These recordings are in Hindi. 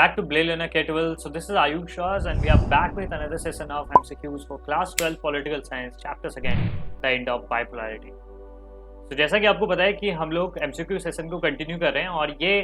back to Blade Learner K12. So this is Ayush Shahs and we are back with another session of MCQs for Class 12 Political Science, Chapter 2, The End of Bipolarity. तो जैसा कि आपको पता है कि हम लोग MCQ सेशन को कंटिन्यू कर रहे हैं और ये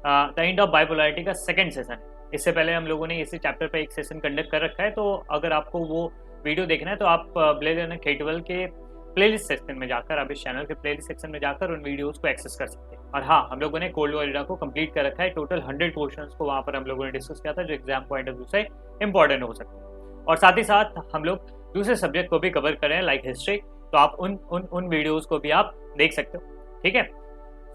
द एंड ऑफ बाइपोलैरिटी का सेकंड सेशन है। इससे पहले हम लोगों ने इसी चैप्टर पे एक सेशन कंडक्ट कर रखा है, तो अगर आपको वो वीडियो देखना है तो आप ब्लेड लर्नर K12 के प्लेलिस्ट सेक्शन में जाकर, आप इस चैनल के प्लेलिस्ट सेक्शन में जाकर उन वीडियोस को एक्सेस कर सकते हैं। और हाँ, हम लोगों ने कोल्ड वॉर एरा को कंप्लीट कर रखा है। टोटल 100 क्वेश्चंस को वहाँ पर हम लोगों ने डिस्कस किया था जो एग्जाम पॉइंट ऑफ व्यू से इंपॉर्टेंट हो सकते हैं। और साथ ही साथ हम लोग दूसरे सब्जेक्ट को भी कवर कर रहे हैं लाइक हिस्ट्री, तो आप उन वीडियोज़ को भी आप देख सकते हो। ठीक है,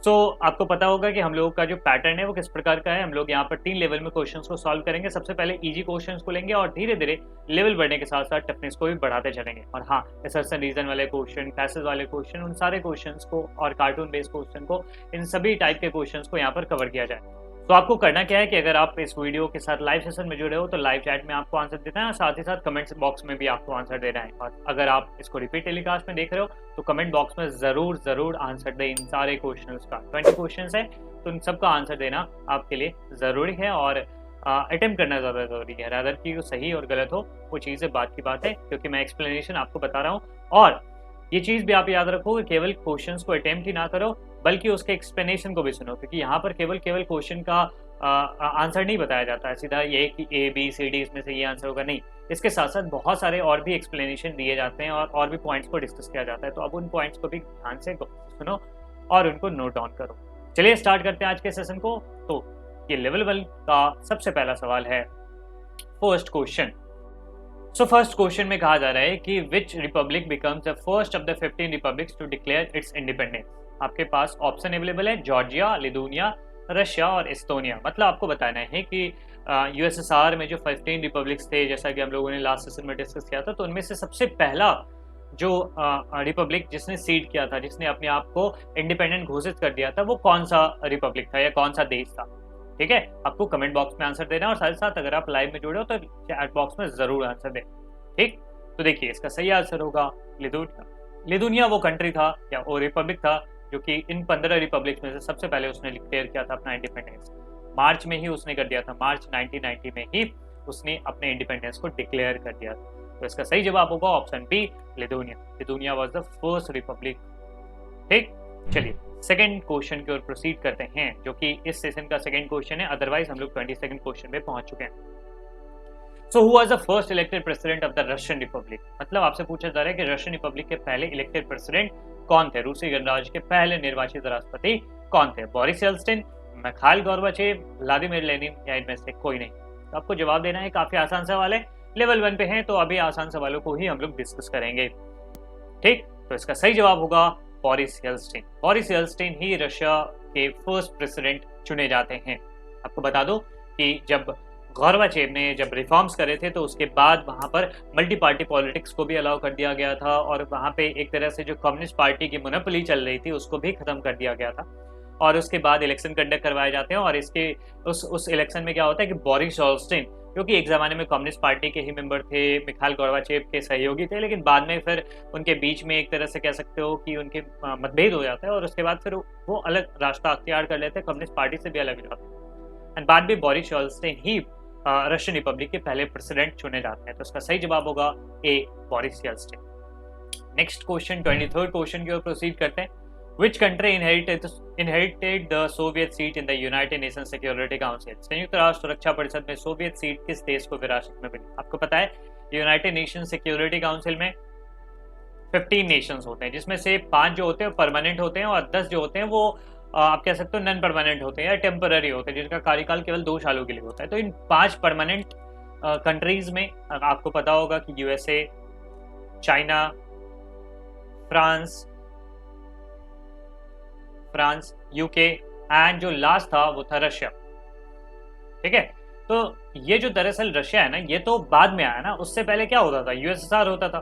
सो आपको पता होगा कि हम लोगों का जो पैटर्न है वो किस प्रकार का है। हम लोग यहाँ पर 3 लेवल में क्वेश्चंस को सॉल्व करेंगे। सबसे पहले इजी क्वेश्चंस को लेंगे और धीरे धीरे लेवल बढ़ने के साथ साथ टफनेस को भी बढ़ाते चलेंगे। और हाँ, असर्शन रीजन वाले क्वेश्चन, क्लासेस वाले क्वेश्चन, उन सारे क्वेश्चंस को और कार्टून बेस्ड क्वेश्चन को, इन सभी टाइप के क्वेश्चंस को यहाँ पर कवर किया जाए। तो आपको करना क्या है कि अगर आप इस वीडियो के साथ लाइव सेशन में जुड़े हो तो लाइव चैट में आपको आंसर देना है, साथ ही साथ कमेंट्स बॉक्स में भी आपको आंसर देना है। और अगर आप इसको रिपीट टेलीकास्ट में देख रहे हो तो कमेंट बॉक्स में जरूर आंसर दें इन सारे क्वेश्चंस का। 20 क्वेश्चंस है तो इन सबका आंसर देना आपके लिए ज़रूरी है और अटेम्प्ट करना ज़्यादा ज़रूरी है। रादर कि वो सही और गलत हो वो चीज़ें बात की बात है, क्योंकि मैं एक्सप्लेनेशन आपको बता रहा हूँ। और ये चीज़ भी आप याद रखो कि केवल क्वेश्चंस को अटेम्प्ट ही ना करो बल्कि उसके एक्सप्लेनेशन को भी सुनो, क्योंकि यहाँ पर केवल क्वेश्चन का आंसर नहीं बताया जाता है सीधा ये कि A B C D इसमें से ये आंसर होगा, नहीं। इसके साथ साथ बहुत सारे और भी एक्सप्लेनेशन दिए जाते हैं और भी पॉइंट्स को डिस्कस किया जाता है। तो अब उन पॉइंट्स को भी ध्यान से सुनो और उनको नोट डाउन करो। चलिए स्टार्ट करते हैं आज के सेशन को। तो ये लेवल 1 का सबसे पहला सवाल है, first question. So first question में कहा जा रहा है कि which republic becomes the first of the 15 republics to declare its independence. आपके पास ऑप्शन अवेलेबल है जॉर्जिया, लिथुआनिया, रशिया और एस्टोनिया। मतलब आपको बताना है कि यूएसएसआर में जो 15 रिपब्लिक्स थे, जैसा कि हम लोगों ने लास्ट सेशन में डिस्कस किया था, तो उनमें से सबसे पहला जो रिपब्लिक जिसने सीड किया था, जिसने अपने आप को इंडिपेंडेंट घोषित कर दिया था, वो कौन सा रिपब्लिक था या कौन सा देश था। ठीक है, आपको कमेंट बॉक्स में आंसर देना है और साथ ही साथ अगर आप लाइव में जुड़े हो तो चैट बॉक्स में जरूर आंसर दें। ठीक, तो देखिए इसका सही आंसर होगा लिथुआनिया। लिथुआनिया वो कंट्री था या वो रिपब्लिक था जो कि इन 15 रिपब्लिक्स में से सबसे पहले उसने डिक्लेयर किया था अपना इंडिपेंडेंस। मार्च में ही उसने कर दिया था, मार्च 1990 में ही उसने अपने इंडिपेंडेंस को डिक्लेयर कर दिया था। तो इसका सही जवाब होगा option B, Lithuania. Lithuania was the first republic. ठीक, चलिए सेकंड क्वेश्चन की ओर प्रोसीड करते हैं, जो कि इस सेशन का सेकंड क्वेश्चन है। अदरवाइज हम लोग 22nd क्वेश्चन पे पहुंच चुके हैं। So who was the first elected president of the Russian Republic. मतलब आपसे पूछा जा रहा है कि रशियन रिपब्लिक के पहले इलेक्टेड प्रेसिडेंट कौन थे, रूसी गणराज्य के पहले निर्वाचित राष्ट्रपति कौन थे। Boris Yeltsin, Mikhail Gorbachev, Vladimir Lenin या इनमें से कोई नहीं। तो आपको जवाब देना है। काफी आसान सवाल है, लेवल 1 पे हैं, तो अभी आसान सवालों को ही हम लोग डिस्कस करेंगे। ठीक, तो इसका सही जवाब होगा बोरिस येल्त्सिन। बोरिस येल्त्सिन ही रशिया के फर्स्ट प्रेसिडेंट चुने जाते हैं। आपको बता दो कि जब गोर्बाचेव ने जब रिफॉर्म्स करे थे तो उसके बाद वहाँ पर मल्टी पार्टी पॉलिटिक्स को भी अलाउ कर दिया गया था और वहाँ पे एक तरह से जो कम्युनिस्ट पार्टी की मोनोपोली चल रही थी उसको भी खत्म कर दिया गया था। और उसके बाद इलेक्शन कंडक्ट करवाए जाते हैं और इसके उस इलेक्शन में क्या होता है कि बोरिस येल्त्सिन, क्योंकि एक ज़माने में कम्युनिस्ट पार्टी के ही मेंबर थे, मिखाइल गोर्बाचेव के सहयोगी थे, लेकिन बाद में फिर उनके बीच में एक तरह से कह सकते हो कि उनके मतभेद हो जाता है और उसके बाद फिर वो अलग रास्ता अख्तियार कर लेते हैं, कम्युनिस्ट पार्टी से भी अलग हो जाते हैं। एंड बाद में बोरिस येल्त्सिन ही रशियन रिपब्लिक के पहले प्रेसिडेंट चुने जाते हैं। तो इसका सही जवाब होगा A, Boris Yeltsin. Next question, 23rd question की ओर प्रोसीड करते हैं। Which country inherited the Soviet seat in the United Nations Security Council? संयुक्त राष्ट्र सुरक्षा परिषद में सोवियत सीट किस देश को विरासत में मिली। आपको पता है यूनाइटेड नेशन सिक्योरिटी काउंसिल में 15 नेशंस होते हैं, जिसमें से 5 जो होते हैं परमानेंट होते हैं और 10 जो होते हैं वो आप कह सकते हो नॉन परमानेंट होते हैं या टेम्पररी होते हैं, जिनका कार्यकाल केवल 2 सालों के लिए होता है। तो इन 5 परमानेंट कंट्रीज में आपको पता होगा कि USA, China, France, UK and जो लास्ट था वो था रशिया। ठीक है, तो ये जो दरअसल रशिया है ना, ये तो बाद में आया ना, उससे पहले क्या होता था, यूएसएसआर होता था।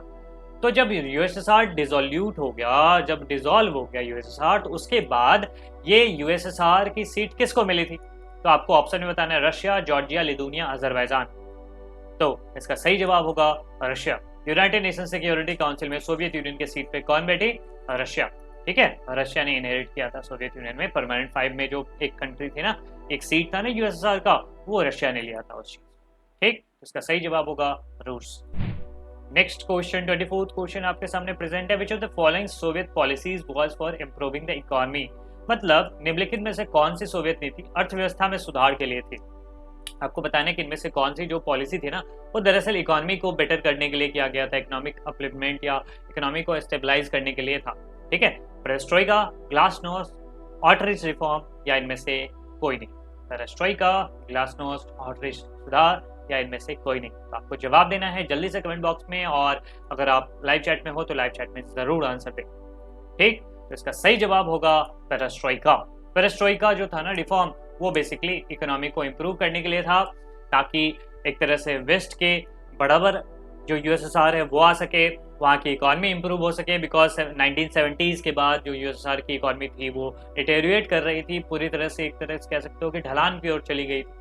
तो जब यूएसएसआर डिसोल्यूट हो गया, जब डिसॉल्व हो गया यूएसएसआर, तो उसके बाद ये यूएसएसआर की सीट किसको मिली थी। तो आपको ऑप्शन में बताना है रशिया, जॉर्जिया, लिथुआनिया, अजरबैजान। तो इसका सही जवाब होगा Russia. United nation security council में सोवियत यूनियन के सीट पे कौन बैठी, रशिया। ठीक है, रशिया ने इनहेरिट किया था सोवियत यूनियन में। परमानेंट 5 में जो एक कंट्री थी ना, एक सीट था ना यूएसएसआर का, वो रशिया ने लिया था उस चीज। ठीक, इसका सही जवाब होगा रूस। नेक्स्ट क्वेश्चन 24th क्वेश्चन आपके सामने प्रेजेंट है। Which of the following Soviet policies was for improving the economy, मतलब निम्नलिखित में से कौन सी सोवियत नीति अर्थव्यवस्था में सुधार के लिए थी। आपको बताना है कि इनमें से कौन सी जो पॉलिसी थी ना वो दरअसल इकोनॉमी को बेटर करने के लिए किया गया था, इकोनॉमिक अपलिफ्टमेंट या इकोनॉमी को स्टेबलाइज करने के लिए था। ठीक है, पेरेस्ट्रोइका, ग्लासनोस्ट, ऑटरिच रिफॉर्म या इनमें से कोई नहीं। पेरेस्ट्रोइका, ग्लासनोस्ट, ऑटरिच सुधार या इनमें से कोई नहीं। तो आपको जवाब देना है जल्दी से कमेंट बॉक्स में, और अगर आप लाइव चैट में हो तो लाइव चैट में जरूर आंसर दें। ठीक, तो इसका सही जवाब होगा पेरेस्ट्रोइका। पेरेस्ट्रोइका जो था ना रिफॉर्म, वो बेसिकली इकोनॉमी को इम्प्रूव करने के लिए था, ताकि एक तरह से वेस्ट के बराबर जो यूएसएसआर है वो आ सके, वहाँ की इकोनॉमी इम्प्रूव हो सके। बिकॉज 1970s के बाद जो यूएसएसआर की इकोनॉमी थी वो डिटेरियोरेट कर रही थी, पूरी तरह से एक तरह से कह सकते हो कि ढलान की ओर चली गई थी।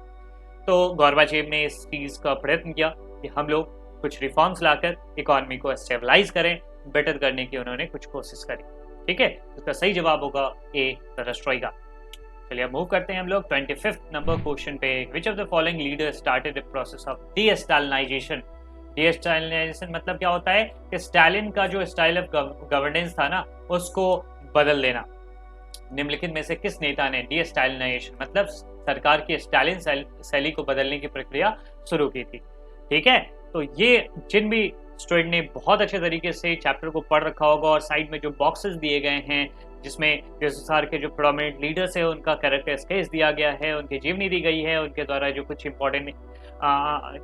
तो गोर्बाचेव ने इस चीज़ का प्रयत्न किया कि हम लोग कुछ रिफॉर्म्स लाकर इकोनॉमी को स्टेबलाइज करें, बेटर करने की उन्होंने कुछ कोशिश करी। ठीक है, इसका सही जवाब होगा ए, पेरेस्ट्रोइका। चलिए अब मूव करते हैं हम लोग 25th नंबर क्वेश्चन पे। Which of the following leader started the process of destalinization. Destalinization मतलब क्या होता है कि स्टालिन का जो स्टाइल ऑफ गवर्नेंस था ना उसको बदल देना। निम्नलिखित में से किस नेता ने डीस्टालिनाइजेशन मतलब सरकार की स्टालिन शैली को बदलने की प्रक्रिया शुरू की थी। ठीक है, तो ये जिन भी स्टूडेंट ने बहुत अच्छे तरीके से चैप्टर को पढ़ रखा होगा और साइड में जो बॉक्सेस दिए गए हैं जिसमें यूएसएसआर के जो प्रोमिनेंट लीडर्स है उनका कैरेक्टर स्केच दिया गया है, उनकी जीवनी दी गई है, उनके द्वारा जो कुछ इंपॉर्टेंट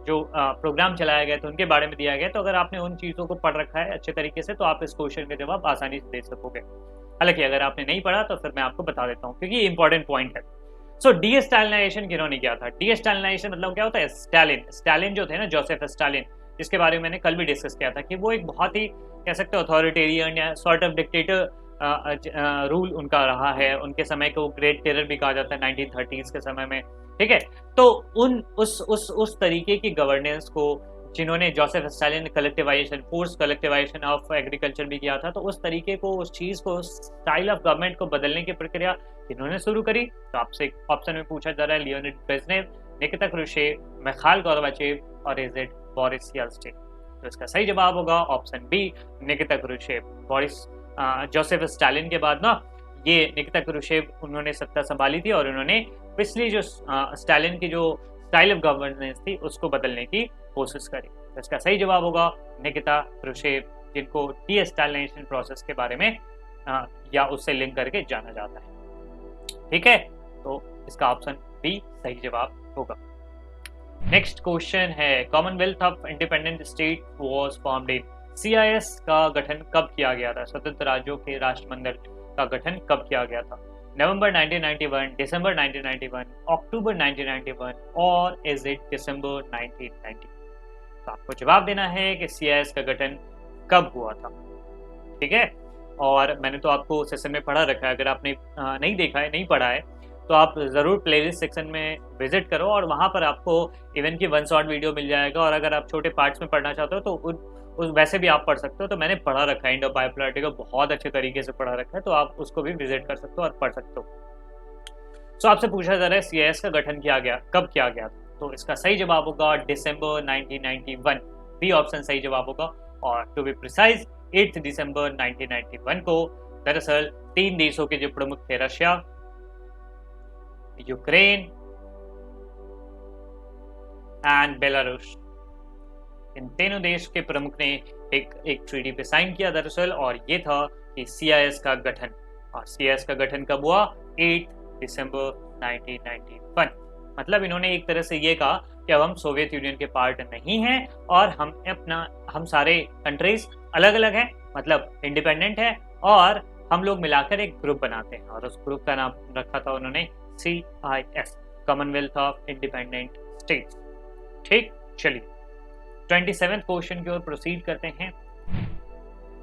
जो प्रोग्राम चलाया गया तो उनके बारे में दिया गया। तो अगर आपने उन चीज़ों को पढ़ रखा है अच्छे तरीके से तो आप इस क्वेश्चन का जवाब आसानी से दे सकोगे। हालांकि अगर आपने नहीं पढ़ा तो फिर मैं आपको बता देता हूँ क्योंकि ये इंपॉर्टेंट पॉइंट है। सो डीस्टालिनाइजेशन किन्होंने किया था? डीस्टालिनाइजेशन मतलब क्या होता है? स्टालिन जो थे ना, जोसेफ स्टालिन, जिसके बारे में मैंने कल भी डिस्कस किया था कि वो एक बहुत ही कह सकते हो अथॉरिटेरियन या सॉर्ट ऑफ डिक्टेटर रूल उनका रहा है। उनके समय को ग्रेट टेरर भी कहा जाता है 1930s के समय में। ठीक है, तो उस तरीके की गवर्नेंस को जिन्होंने Joseph Stalin collectivisation, force collectivisation of agriculture भी किया था, तो उस तरीके को, उस चीज को, स्टाइल ऑफ गवर्नमेंट को बदलने की प्रक्रिया इन्होंने शुरू करी। तो आपसे ऑप्शन में पूछा जा रहा है Leonid Brezhnev, Nikita Khrushchev, Mikhail Gorbachev और इज इट बोरिस येल्टसिन। तो इसका सही जवाब होगा option B, Nikita Khrushchev. Joseph Stalin के बाद ना ये निकिता क्रुश्चेव उन्होंने सत्ता संभाली थी और उन्होंने पिछली जो स्टालिन की जो स्टाइल ऑफ गवर्नेंस थी उसको बदलने की कोशिश करी। तो इसका सही जवाब होगा निकिता क्रुश्चेव, जिनको डीस्टालिनाइजेशन प्रोसेस के बारे में या उससे लिंक करके जाना जाता है। ठीक है, तो इसका ऑप्शन बी सही जवाब होगा। नेक्स्ट क्वेश्चन है, Commonwealth of independent state was formed in. CIS का गठन कब किया गया था? स्वतंत्र राज्यों के राष्ट्रमंडल का गठन कब किया गया था? नवंबर 1991, दिसंबर 1991, अक्टूबर 1991 और इज इट दिसंबर 1990? तो आपको जवाब देना है कि CIS का गठन कब हुआ था। ठीक है, और मैंने तो आपको सेशन में पढ़ा रखा है, अगर आपने नहीं देखा है, नहीं पढ़ा है तो आप ज़रूर प्लेलिस्ट सेक्शन में विजिट करो और वहाँ पर आपको इवन की 1 शॉर्ट वीडियो मिल जाएगा। और अगर आप छोटे पार्ट्स में पढ़ना चाहते हो तो वैसे भी आप पढ़ सकते हो। तो मैंने पढ़ा रखा है, इंडो बायोपॉलिटी को बहुत अच्छे तरीके से पढ़ा रखा है, तो आप उसको भी विजिट कर सकते हो और पढ़ सकते हो। सो आपसे पूछा जा रहा है CIS का गठन कब किया गया? तो इसका सही जवाब होगा दिसंबर 1991, बी ऑप्शन सही जवाब होगा। और टू बी प्रिसाइज 8 दिसंबर 1991 को दरअसल 3 देशों के जो प्रमुख थे, रशिया, यूक्रेन एंड बेलारूस, इन तीनों देश के प्रमुख ने एक ट्रीटी पे साइन किया दरअसल, और ये था कि CIS का गठन। और CIS का गठन कब हुआ? 8 दिसंबर 1991। मतलब इन्होंने एक तरह से ये कहा कि अब हम सोवियत यूनियन के पार्ट नहीं हैं और हम सारे कंट्रीज अलग अलग हैं, मतलब इंडिपेंडेंट है, और हम लोग मिलाकर एक ग्रुप बनाते हैं। और उस ग्रुप का नाम रखा था उन्होंने CIS, Commonwealth of independent states. ठीक, चलिए 27th क्वेश्चन की ओर प्रोसीड करते हैं।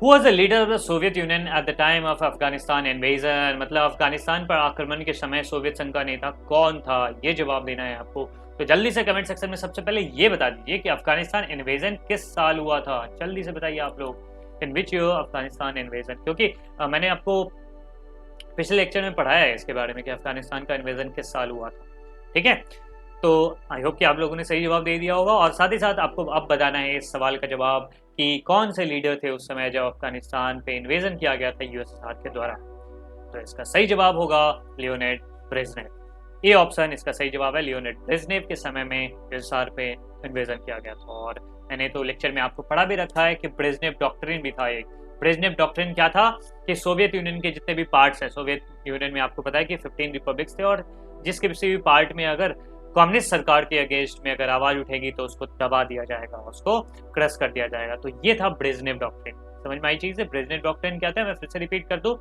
Who was the leader of the Soviet Union at the time of Afghanistan invasion? मतलब अफगानिस्तान पर आक्रमण के समय सोवियत संघ का नेता कौन था? ये जवाब देना है आपको। तो जल्दी से कमेंट सेक्शन में सबसे पहले ये बता दीजिए कि अफगानिस्तान इन्वेजन किस साल हुआ था। जल्दी से बताइए आप लोग, इन विच ईयर अफगानिस्तान इन्वेजन, क्योंकि मैंने आपको पिछले लेक्चर में पढ़ाया है इसके बारे में कि अफगानिस्तान का इन्वेजन किस साल हुआ था। ठीक है, तो आई होप कि आप लोगों ने सही जवाब दे दिया होगा, और साथ ही साथ आपको अब बताना है इस सवाल का जवाब कि कौन से लीडर थे उस समय जब अफगानिस्तान पे इन्वेजन किया गया था यूएसएसआर के द्वारा। तो इसका सही जवाब होगा लियोनिड ब्रेजनेव। ए ऑप्शन इसका सही जवाब है। लियोनिड ब्रेजनेव के समय में यूएसएसआर पे इन्वेजन किया गया था। और मैंने तो लेक्चर में आपको पढ़ा भी रखा है कि ब्रेजनेव डॉक्ट्रिन भी था एक। ब्रेजनेव डॉक्ट्रिन क्या था कि सोवियत यूनियन के जितने भी पार्ट्स हैं, सोवियत यूनियन में आपको पता है कि 15 रिपब्लिक्स थे, और जिस किसी भी पार्ट में अगर कम्युनिस्ट सरकार के अगेंस्ट में अगर आवाज उठेगी तो उसको दबा दिया जाएगा, उसको क्रश कर दिया जाएगा। तो ये था ब्रेजनेव डॉक्ट्रिन। समझ में आई चीज है? ब्रेजनेव डॉक्ट्रिन क्या था, मैं फिर से रिपीट कर दूं।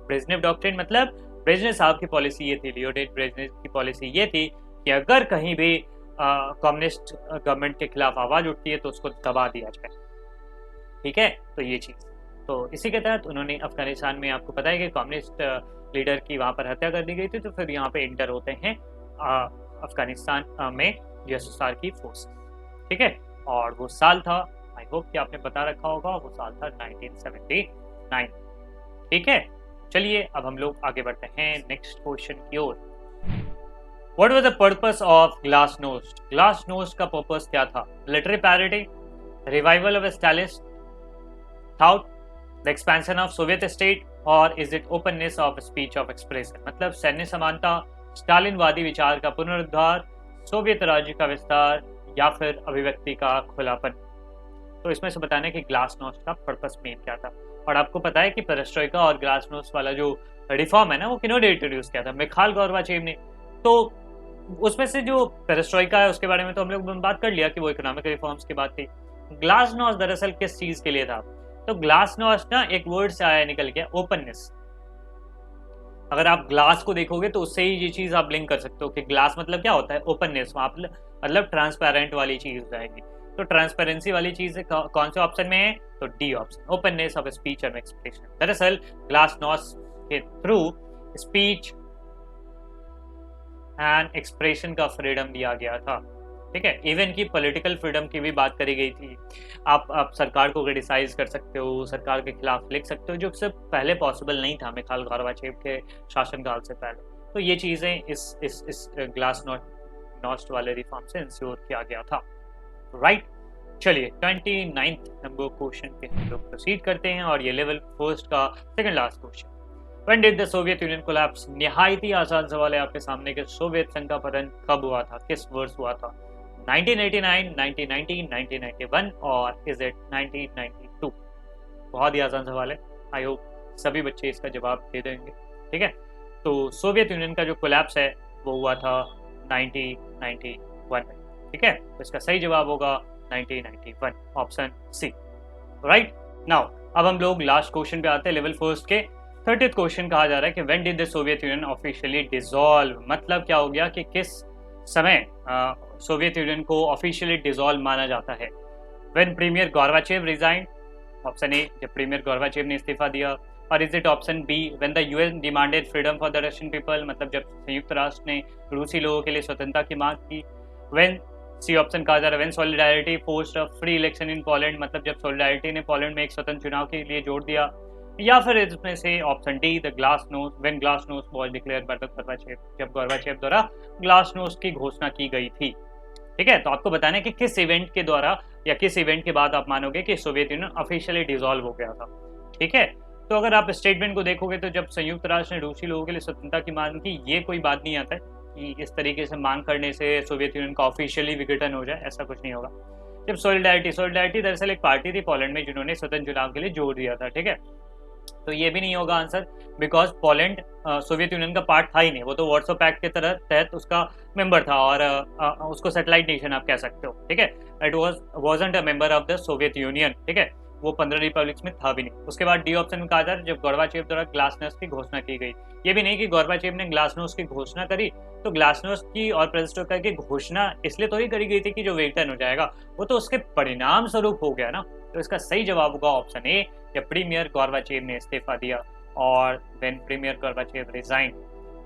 ब्रेजनेव डॉक्ट्रिन मतलब ब्रेजनेव साहब की पॉलिसी ये थी, लियोनिड ब्रेजनेव की पॉलिसी ये थी कि अगर कहीं भी कम्युनिस्ट गवर्नमेंट के खिलाफ आवाज उठती है तो उसको दबा दिया जाए। ठीक है, तो ये चीज, तो इसी के तहत उन्होंने अफगानिस्तान में, आपको पता है कि कम्युनिस्ट लीडर की वहां पर हत्या कर दी गई थी, तो फिर यहाँ पे इंटर होते हैं अफगानिस्तान में यूएसएसआर की फोर्स। ठीक है, और वो साल था, आई होप कि आपने बता रखा होगा, वो साल था 1979। ठीक है, चलिए अब हम लोग आगे बढ़ते हैं नेक्स्ट क्वेश्चन की ओर। What was the purpose of glasnost? Glasnost का पर्पस क्या था? Military parity, revival of Stalinist thought, the expansion of Soviet state, or is it openness of speech of expression? मतलब सैन्य समानता, स्टालिनवादी विचार का पुनरुद्धार, सोवियत राज्य का विस्तार, या फिर अभिव्यक्ति का खुलापन। तो इसमें से बताना है कि ग्लासनोस्ट का पर्पस मेन क्या था। और आपको पता है कि पेरेस्ट्रोइका और ग्लासनोस्ट वाला जो रिफॉर्म है ना, वो किन्होंने इंट्रोड्यूस किया था? मिखाइल गोर्बाचेव ने। तो उसमें से जो पेरेस्ट्रोइका है उसके बारे में तो हम लोग बात कर लिया कि वो इकोनॉमिक रिफॉर्म्स की बात थी। ग्लासनोस्ट दरअसल किस चीज के लिए था? तो ग्लासनोस्ट ना एक वर्ड से आया निकल गया, ओपननेस। अगर आप ग्लास को देखोगे तो उससे ही ये चीज आप लिंक कर सकते हो कि ग्लास मतलब क्या होता है, ओपननेस। वहां मतलब ट्रांसपेरेंट वाली चीज हो जाएगी। तो ट्रांसपेरेंसी वाली चीज कौन से ऑप्शन में है? तो D option, openness of speech and expression. दरअसल ग्लासनोस्ट के थ्रू स्पीच एंड एक्सप्रेशन का फ्रीडम दिया गया था। ठीक है, इवन की पॉलिटिकल फ्रीडम की भी बात करी गई थी। आप सरकार को क्रिटिसाइज कर सकते हो, सरकार के खिलाफ लिख सकते हो, जो सब पहले पॉसिबल नहीं था मिखाइल गोर्बाचेव के शासनकाल से पहले। तो ये चीजें इस ग्लासनोस्ट वाले रिफॉर्म से इंश्योर किया गया था। राइट, चलिए 29th नंबर क्वेश्चन पे हम लोग प्रोसीड करते हैं, और ये लेवल फर्स्ट का second last question. When did the Soviet Union collapse? निहायत ही आसान सवाल है आपके सामने कि सोवियत संघ का पतन कब हुआ था, किस वर्ष हुआ था? 1989, 1990, 1991, और इज इट 1992? बहुत ही आसान सवाल है, आई होप सभी बच्चे इसका जवाब दे देंगे। ठीक है, तो सोवियत यूनियन का जो कोलैप्स है वो हुआ था 1991 में। ठीक है, तो इसका सही जवाब होगा 1991, ऑप्शन सी। राइट, नाउ अब हम लोग लास्ट क्वेश्चन पे आते हैं, लेवल फर्स्ट के 30th क्वेश्चन कहा जा रहा है कि when did the Soviet Union officially dissolve? मतलब क्या हो गया कि किस समय सोवियत यूनियन को ऑफिशियली डिसॉल्व माना जाता है? When premier Gorbachev resign, option A जब प्रीमियर गोर्बाचेव ने इस्तीफा दिया, और is it option B when the UN demanded freedom for the Russian people, मतलब जब संयुक्त राष्ट्र ने रूसी लोगों के लिए स्वतंत्रता की मांग की। व्हेन, सी ऑप्शन कहा जा रहा है when solidarity forced a free election in Poland, मतलब जब सॉलिडारिटी ने पोलैंड में एक स्वतंत्र चुनाव के लिए जोड़ दिया। या फिर इसमें से option D the glasnost, when glasnost was declared by the Gorbachev, जब गोर्बाचेव द्वारा ग्लासनोस्ट की घोषणा की गई थी। ठीक है, तो आपको बताना है कि किस इवेंट के द्वारा या किस इवेंट के बाद आप मानोगे कि सोवियत यूनियन ऑफिशियली डिसॉल्व हो गया था। ठीक है, तो अगर आप स्टेटमेंट को देखोगे तो जब संयुक्त राष्ट्र ने रूसी लोगों के लिए स्वतंत्रता की मांग की, ये कोई बात नहीं आता है कि इस तरीके से मांग करने से सोवियत यूनियन का ऑफिशियली विघटन हो जाए, ऐसा कुछ नहीं होगा। जब सॉलिडारिटी दरअसल एक पार्टी थी पोलैंड में जिन्होंने स्वतंत्र चुनाव के लिए जोड़ दिया था। ठीक है, तो ये भी नहीं होगा answer, because Poland Soviet union का पार्ट था ही नहीं, वो तो वार्सो पैक्ट के तहत उसका मेंबर था, और उसको सैटेलाइट नेशन आप कह सकते हो। ठीक है, it wasn't a member of the Soviet union. ठीक है, वो 15 रिपब्लिक्स में था भी नहीं। उसके बाद डी ऑप्शन में कहा जा रहा है जब गोर्बाचेव द्वारा ग्लासनोस्ट की घोषणा की गई। ये भी नहीं कि गोर्बाचेव ने ग्लासनोस्ट की घोषणा करी तो ग्लासनोस्ट की और पेरेस्ट्रोइका की घोषणा इसलिए तो ही करी गई थी कि जो विघटन हो जाएगा, वो तो उसके परिणाम स्वरूप हो गया ना। तो इसका सही जवाब होगा ऑप्शन ए, जब प्रीमियर गोर्बाचेव ने इस्तीफा दिया, और व्हेन प्रीमियर गोर्बाचेव रिजाइन।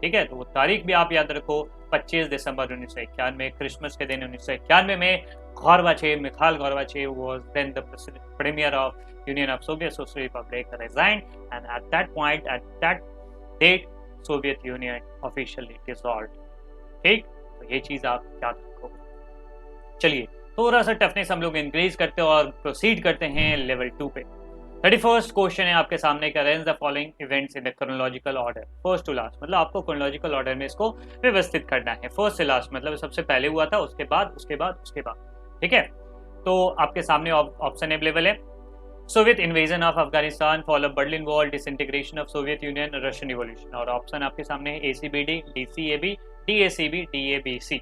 ठीक है, तो वो तारीख भी आप याद रखो, 25 दिसंबर 1991, क्रिसमस के दिन 1991 में Gorbachev, Mikhail Gorbachev was then the premier of union of Soviet socialist republic, resign, and at that point, at that date, Soviet Union officially dissolved. ठीक, तो ये चीज़ आप याद रखोगे। चलिए थोड़ा सा टफनेस हम लोग इंक्रीज करते हैं और प्रोसीड करते हैं लेवल 2 पे। 31st क्वेश्चन है आपके सामने का, arrange the following events in the chronological order first to last, मतलब आपको क्रोनोलॉजिकल ऑर्डर में इसको व्यवस्थित करना है, फर्स्ट से लास्ट, मतलब सबसे पहले हुआ था, उसके बाद उसके बाद उसके बाद, ठीक है। तो आपके सामने ऑप्शन अवेलेबल है, Soviet invasion of Afghanistan, fall of Berlin wall, disintegration of Soviet union, Russian revolution, और ऑप्शन आपके सामने है ACBD, DCAB, DACB, DABC,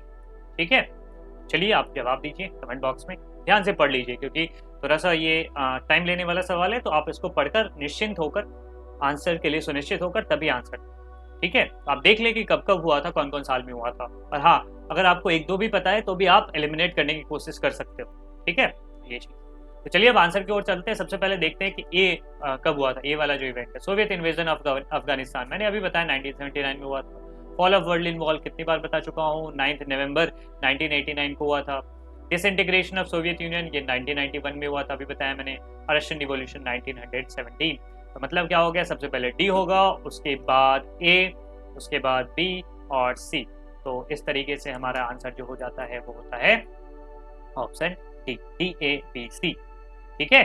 ठीक है। चलिए आप जवाब दीजिए कमेंट बॉक्स में, ध्यान से पढ़ लीजिए क्योंकि थोड़ा सा ये टाइम लेने वाला सवाल है, तो आप इसको पढ़कर निश्चिंत होकर आंसर के लिए सुनिश्चित होकर तभी आंसर, ठीक है। आप देख लें कि कब कब हुआ था, कौन कौन साल में हुआ था, और हाँ अगर आपको एक दो भी पता है तो भी आप एलिमिनेट करने की कोशिश कर सकते हो, ठीक है ये चीज। तो चलिए अब आंसर की ओर चलते हैं। सबसे पहले देखते हैं कि ए कब हुआ था, ए वाला जो इवेंट है, सोवियत इन्वेजन ऑफ अफगानिस्तान, मैंने अभी बताया 1979 में हुआ था। फॉल ऑफ बर्लिन वॉल कितनी बार बता चुका हूँ, 9 नवंबर 1989 को हुआ था। डिसइंटीग्रेशन ऑफ सोवियत यूनियन ये 1991 में हुआ था, अभी बताया मैंने। Russian revolution 1917। तो मतलब क्या हो गया, सबसे पहले डी होगा, उसके बाद ए, उसके बाद बी और सी। तो इस तरीके से हमारा आंसर जो हो जाता है वो होता है ऑप्शन डी, DABC, ठीक है।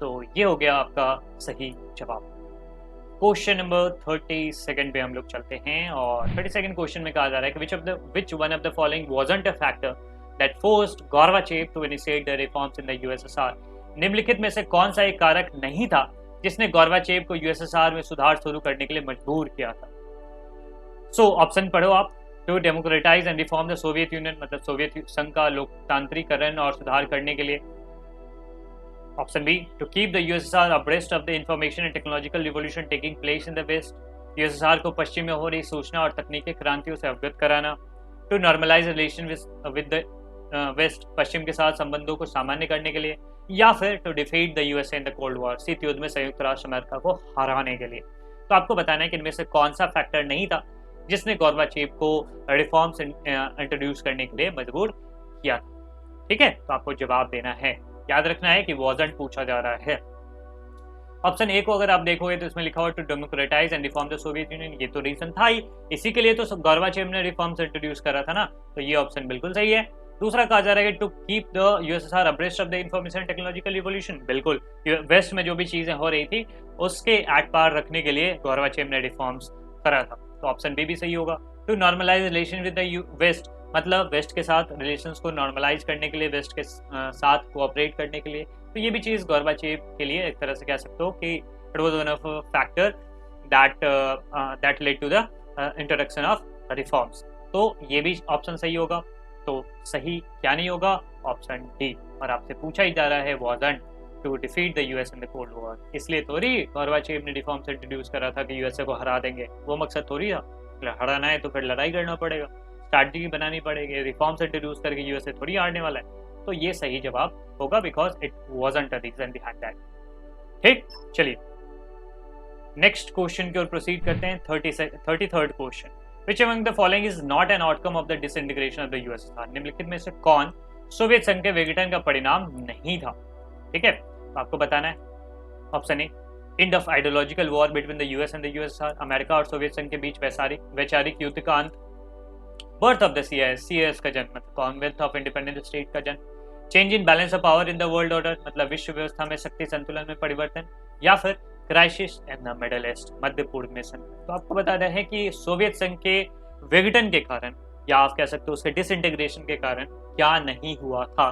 तो ये हो गया आपका सही जवाब। क्वेश्चन नंबर 32 पे हम लोग चलते हैं, और 32 क्वेश्चन में कहा जा रहा है कि which one of the following wasn't a factor that forced Gorbachev to initiate the reforms in the USSR? निम्नलिखित में से कौन सा एक कारक नहीं था जिसने गोर्बाचेव को यूएसएसआर में सुधार शुरू करने के लिए मजबूर किया था? सो ऑप्शन पढ़ो आप। To democratise and reform the Soviet Union, मतलब सोवियत संघ का लोकतांत्रिकरण और सुधार करने के लिए। Option B, to keep the USSR abreast of the information and technological revolution taking place in the west, USSR को पश्चिम में हो रही सूचना और तकनीकी क्रांतियों से अवगत कराना। To normalise relation with the west, पश्चिम के साथ संबंधों को सामान्य करने के लिए। या फिर to defeat the USA in the cold war, शीत युद्ध में संयुक्त राष्ट्र अमेरिका को हराने के लिए। तो आपको बताना है कि इनमें से कौन सा फैक्टर नहीं था जिसने गोर्बाचेव को रिफॉर्म्स इंट्रोड्यूस करने के लिए मजबूर किया, ठीक है। तो आपको जवाब देना है, याद रखना है कि वॉजंट पूछा जा रहा है। ऑप्शन ए को अगर आप देखोगे तो इसमें लिखा हुआ to democratise and reform the Soviet Union, ये तो रीजन था ही, इसी के लिए तो गोर्बाचेव ने रिफॉर्म्स इंट्रोड्यूस करा था ना, तो ये ऑप्शन बिल्कुल सही है। दूसरा कहा जा रहा है कि to keep the USSR abreast of the information technological revolution, बिल्कुल वेस्ट में जो भी चीजें हो रही थी उसके एट पार रखने के लिए गोर्बाचेव ने रिफॉर्म्स करा था, तो ऑप्शन बी भी सही होगा। To normalise relation with the west, मतलब वेस्ट के साथ रिलेशंस को नॉर्मलाइज करने के लिए, वेस्ट के साथ कोऑपरेट करने के लिए, तो ये भी चीज गोर्बाचेव के लिए एक तरह से कह सकते हो कि it was one of factor that led to the introduction of reforms, तो ये भी ऑप्शन सही होगा। तो सही क्या नहीं होगा, ऑप्शन डी। और आपसे पूछा ही जा रहा है wasn't to defeat the US in the cold war, इसलिए थोड़ी गोर्बाचेव ने रिफॉर्म्स इंट्रोड्यूस करा था कि यूएसए को हरा देंगे, वो मकसद थोड़ी था। हराना है तो फिर लड़ाई करना पड़ेगा, स्ट्रैटेजी बनानी पड़ेगी, रिफॉर्म्स इंट्रोड्यूस करके यूएसए थोड़ी हारने वाला है। तो ये सही जवाब होगा because it wasn't a reason behind that, ठीक। चलिए नेक्स्ट क्वेश्चन की ओर प्रोसीड करते हैं। 33rd question, Which among the following is not an outcome of the disintegration of the USSR? निम्नलिखित में से कौन सोवियत संघ के विघटन का परिणाम नहीं था, ठीक है। तो आपको बताना है। Option A, end of ideological war between the US and the USSR, America और सोवियत संघ के बीच वैचारिक युद्ध का अंत। बर्थ ऑफ द सीआईएस का जन्म, मतलब कॉमनवेल्थ ऑफ इंडिपेंडेंट स्टेट का जन्म। Change in balance of power in the world order, मतलब विश्व व्यवस्था में शक्ति संतुलन में परिवर्तन। या फिर crisis in the middle east, मध्य पूर्व में संकट। तो आपको बताना है कि सोवियत संघ के विघटन के कारण, या आप कह सकते हो उसके डिसइंटीग्रेशन के कारण क्या नहीं हुआ था।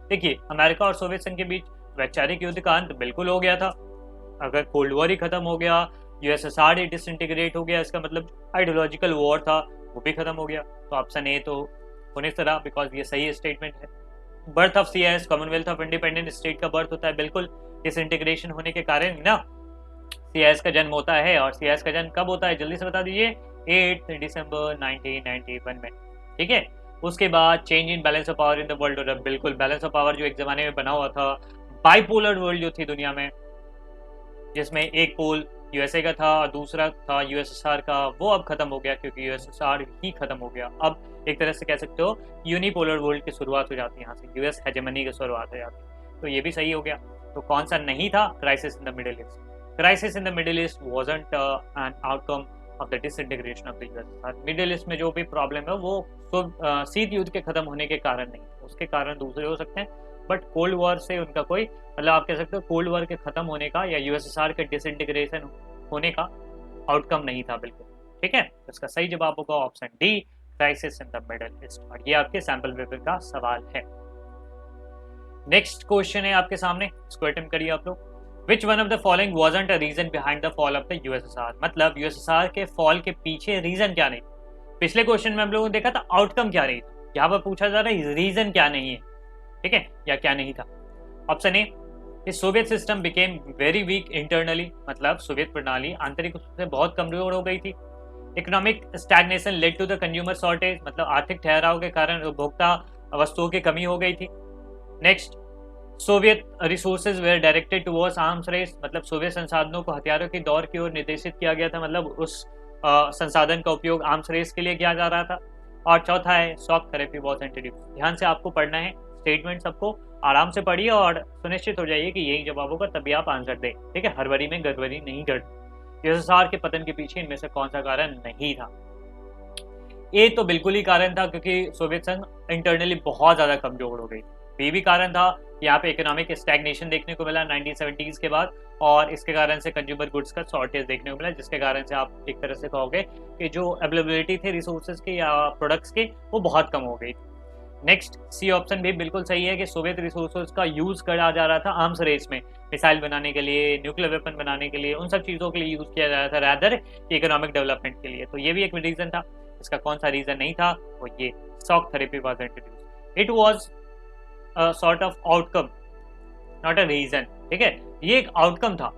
देखिए अमेरिका और सोवियत संघ के बीच वैचारिक युद्ध का अंत बिल्कुल हो गया था। अगर कोल्ड वॉर ही खत्म हो गया, यूएसएसआर ही डिसइंटीग्रेट हो गया, इसका मतलब आइडियोलॉजिकल वॉर था वो भी खत्म हो गया। तो ऑप्शन ए तो होने तरह, बिकॉज ये सही स्टेटमेंट है। Birth of CIS, Commonwealth of independent state का बर्थ होता है बिल्कुल डिसइंटीग्रेशन होने के कारण ना सीआईएस का जन्म होता है। और सीआईएस का जन्म कब होता है जल्दी से बता दीजिए, 8 दिसंबर 1991 में, ठीक है। उसके बाद change in balance of power in the world order, बिल्कुल बैलेंस ऑफ पावर जो एक जमाने में बना हुआ था, बाइपोलर वर्ल्ड जो थी दुनिया में, जिसमें एक पोल यूएसए का था और दूसरा था यूएसएसआर का, वो अब खत्म हो गया क्योंकि यूएसएसआर ही खत्म हो गया। अब एक तरह से कह सकते हो यूनिपोलर वर्ल्ड की शुरुआत हो जाती है, यहाँ से यूएस हेजेमनी की शुरुआत हो जाती है। तो ये भी सही हो गया। तो कौन सा नहीं था, crisis in the middle east. Crisis in the middle east wasn't an outcome of the disintegration of the USSR. Middle east में जो भी प्रॉब्लम है वो शीत युद्ध के खत्म होने के कारण नहीं, उसके कारण दूसरे हो सकते हैं, बट कोल्ड वॉर से उनका कोई, मतलब आप कह सकते हो कोल्ड वॉर के खत्म होने का या यूएसएसआर के डिसइंटीग्रेशन होने का आउटकम नहीं था बिल्कुल। ठीक है, तो इसका सही जवाब होगा option D, crisis in the middle east. और ये आपके सैंपल पेपर का सवाल है। नेक्स्ट क्वेश्चन है आपके सामने, इसको अटेम्प्ट करिए आप लोग। Which one of the following wasn't a reason behind the fall of the USSR? मतलब USSR के फॉल के पीछे रीजन क्या नहीं। पिछले क्वेश्चन में हम लोगों ने देखा था आउटकम क्या नहीं था, यहाँ पर पूछा जा रहा है रीजन क्या नहीं है, ठीक है, या क्या नहीं था। Option A, Soviet system became very weak internally, मतलब सोवियत प्रणाली आंतरिक रूप से बहुत कमजोर हो गई थी। Economic stagnation led to the consumer shortage, मतलब आर्थिक ठहराव के कारण उपभोक्ता वस्तुओं की कमी हो गई थी। Next, Soviet resources were directed towards arms race, मतलब सोवियत संसाधनों को हथियारों की दौड़ की ओर निर्देशित किया गया था, मतलब उस संसाधन का उपयोग आर्म्स रेस के लिए किया जा रहा था। और चौथा है शॉक थेरेपी वाज इंट्रोड्यूस। ध्यान से आपको पढ़ना है, स्टेटमेंट सबको आराम से पढ़िए और सुनिश्चित हो जाइए कि यही जवाब होगा, तभी आप आंसर दें। ठीक है, हड़बड़ी में गड़बड़ी नहीं करनी। यूएसएसआर के पतन के पीछे इनमें से कौन सा कारण नहीं था? ए तो बिल्कुल ही कारण था, क्योंकि सोवियत संघ इंटरनली बहुत ज्यादा कमजोर हो गई। बी भी कारण था, यहाँ पे इकोनॉमिक स्टैग्नेशन देखने को मिला 1970s के बाद, और इसके कारण से कंज्यूमर गुड्स का शॉर्टेज देखने को मिला, जिसके कारण से आप एक तरह से कहोगे कि जो अवेलेबिलिटी थे रिसोर्सेज की या प्रोडक्ट्स की वो बहुत कम हो गई। नेक्स्ट, सी ऑप्शन भी बिल्कुल सही है कि सोवियत रिसोर्सेज का यूज करा जा रहा था आर्म्स रेस में, मिसाइल बनाने के लिए, न्यूक्लियर वेपन बनाने के लिए, उन सब चीज़ों के लिए यूज किया जा रहा था रैदर इकोनॉमिक डेवलपमेंट के लिए। तो ये भी एक रीजन था। इसका कौन सा रीजन नहीं था? वो ये shock therapy was introduced. It was sort of outcome, not a reason. ठीक है, ये एक आउटकम था।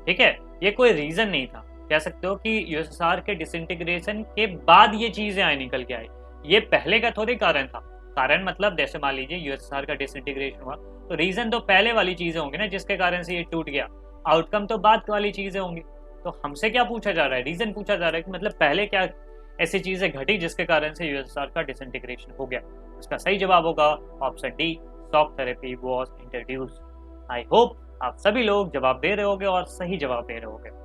ठीक है, ये कोई रीजन नहीं था। कह सकते हो कि यूएसएसआर के डिसइंटीग्रेशन के बाद ये चीजें आई निकल के आई, ये पहले का थोड़ी कारण था। कारण मतलब जैसे मान लीजिए यूएसएसआर का डिसइंटीग्रेशन हुआ तो रीजन तो पहले वाली चीजें होंगी ना, जिसके कारण से ये टूट गया। आउटकम तो बाद वाली चीजें होंगी। तो हमसे क्या पूछा जा रहा है? रीजन पूछा जा रहा है कि मतलब पहले क्या ऐसी चीजें घटी जिसके कारण से यूएसएसआर का डिसइंटीग्रेशन हो गया। इसका सही जवाब होगा option D, shock therapy was introduced. I hope आप सभी लोग जवाब दे रहे होगे और सही जवाब दे रहे होगे।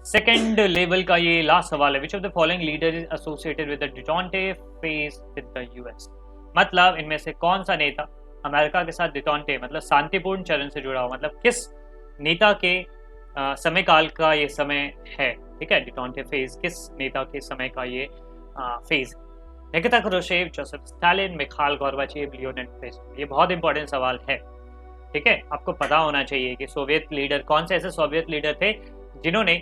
सेकेंड लेवल का ये लास्ट सवाल है, which of the following leader is associated with the detente phase with the US. मतलब इनमें से कौन सा नेता अमेरिका के साथ डिटॉन्टे मतलब शांतिपूर्ण चरण से जुड़ा हुआ, मतलब किस नेता के समय काल का ये समय है। ठीक है, डिटॉन्टे फेज किस नेता के समय का ये phase. Nikita Khrushchev, Joseph Stalin, Mikhail Gorbachev, Leonid Brezhnev. ये बहुत इंपॉर्टेंट सवाल है। ठीक है, आपको पता होना चाहिए कि सोवियत लीडर कौन से ऐसे सोवियत लीडर थे जिन्होंने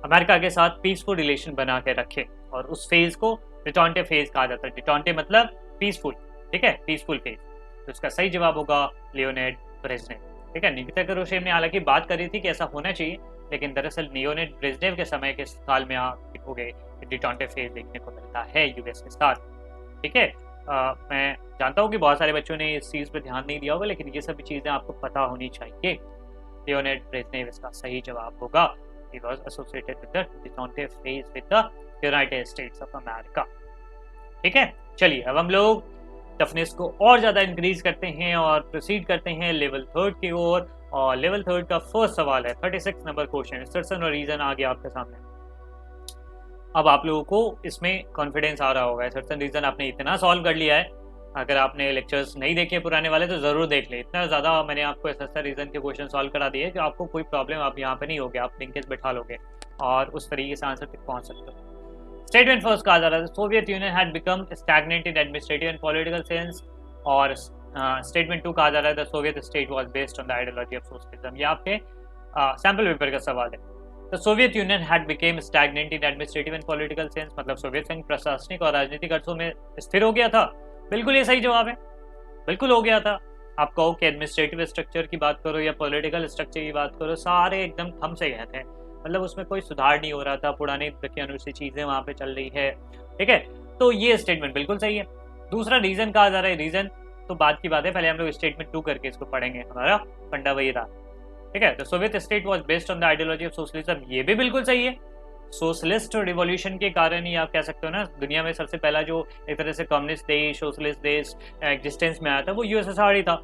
अमेरिका के साथ पीसफुल रिलेशन बना के रखे, और उस फेज को डिटॉन्टे फेज कहा जाता है। डिटॉन्टे मतलब पीसफुल। ठीक है, पीसफुल फेज। तो इसका सही जवाब होगा लियोनिड ब्रेजनेव। ठीक है, निकिता क्रुश्चेव ने हालांकि बात करी थी कि ऐसा होना चाहिए, लेकिन दरअसल लियोनिड ब्रेजनेव के समय के साल में आप देखोगे डिटॉन्टे फेज देखने को मिलता है यूएस के साथ। ठीक है, मैं जानता हूँ कि बहुत सारे बच्चों ने इस चीज़ पर ध्यान नहीं दिया होगा, लेकिन ये सभी चीज़ें आपको पता होनी चाहिए। लियोनिड ब्रेजनेव इसका सही जवाब होगा। He was associated with the Detente phase with the United States of America। ठीक है, चलिए अब हम लोग टफनेस को और ज़्यादा इंक्रीज करते हैं और प्रोसीड करते हैं लेवल थर्ड की ओर। और लेवल थर्ड का फर्स्ट सवाल है 36 नंबर क्वेश्चन, सर्सन और रीजन आ गया आपके सामने। अब आप लोगों को इसमें कॉन्फिडेंस आ रहा होगा, सर्टन रीजन आपने इतना सॉल्व कर लिया है। अगर आपने लेक्चर्स नहीं देखे पुराने वाले तो ज़रूर देख ले। इतना ज़्यादा मैंने आपको सर्टन रीजन के क्वेश्चन सॉल्व करा दिए कि आपको कोई प्रॉब्लम आप यहाँ पे नहीं होगी, आप लिंकेज बैठा लोगे और उस तरीके से आंसर तक पहुँच सकते हो। स्टेटमेंट फर्स्ट कहा जा रहा है, Soviet union had become stagnant in administrative and political sense. और स्टेटमेंट टू कहा जा रहा है, the Soviet state was based on the ideology of socialism. ये आपके सैम्पल पेपर का सवाल है। The Soviet Union had became stagnant in administrative and political sense, मतलब सोवियत संघ प्रशासनिक और राजनीतिक अर्थों में स्थिर हो गया था। बिल्कुल ये सही जवाब है, बिल्कुल हो गया था। आप कहो कि एडमिनिस्ट्रेटिव स्ट्रक्चर की बात करो या पॉलिटिकल स्ट्रक्चर की बात करो, सारे एकदम थम से गए थे। मतलब उसमें कोई सुधार नहीं हो रहा था, पुरानी के अनुसार चीजें वहां पे चल रही है। ठीक है, तो ये स्टेटमेंट बिल्कुल सही है। दूसरा रीजन कहा जा रहा है, रीजन तो बात की बात है, पहले हम लोग स्टेटमेंट 2 करके इसको पढ़ेंगे, हमारा फंडा वही रहा। ठीक है, तो Soviet state was based on the ideology of socialism, ये भी बिल्कुल सही है। सोशलिस्ट रिवॉल्यूशन के कारण ही आप कह सकते हो ना, दुनिया में सबसे पहला जो एक तरह से कम्युनिस्ट देश, सोशलिस्ट देश एग्जिस्टेंस में आया था वो यूएसएसआर ही था।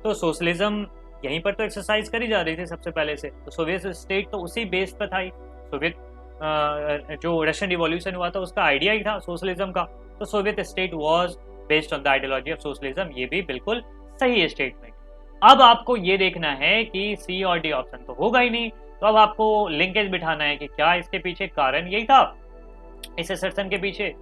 तो सोशलिज्म यहीं पर तो एक्सरसाइज करी जा रही थी सबसे पहले से। तो सोवियत स्टेट तो उसी बेस पर था ही। सोवियत जो रशियन रिवॉल्यूशन हुआ था उसका आइडिया ही था सोशलिज्म का। तो Soviet state was based on the ideology of socialism, ये भी बिल्कुल सही है स्टेटमेंट। अब आपको ये देखना है कि सी और डी ऑप्शन तो होगा ही नहीं, तो अब आपको लिंकेज बिठाना है कि क्या इसके पीछे कारण यही था, इस असर्शन के पीछे।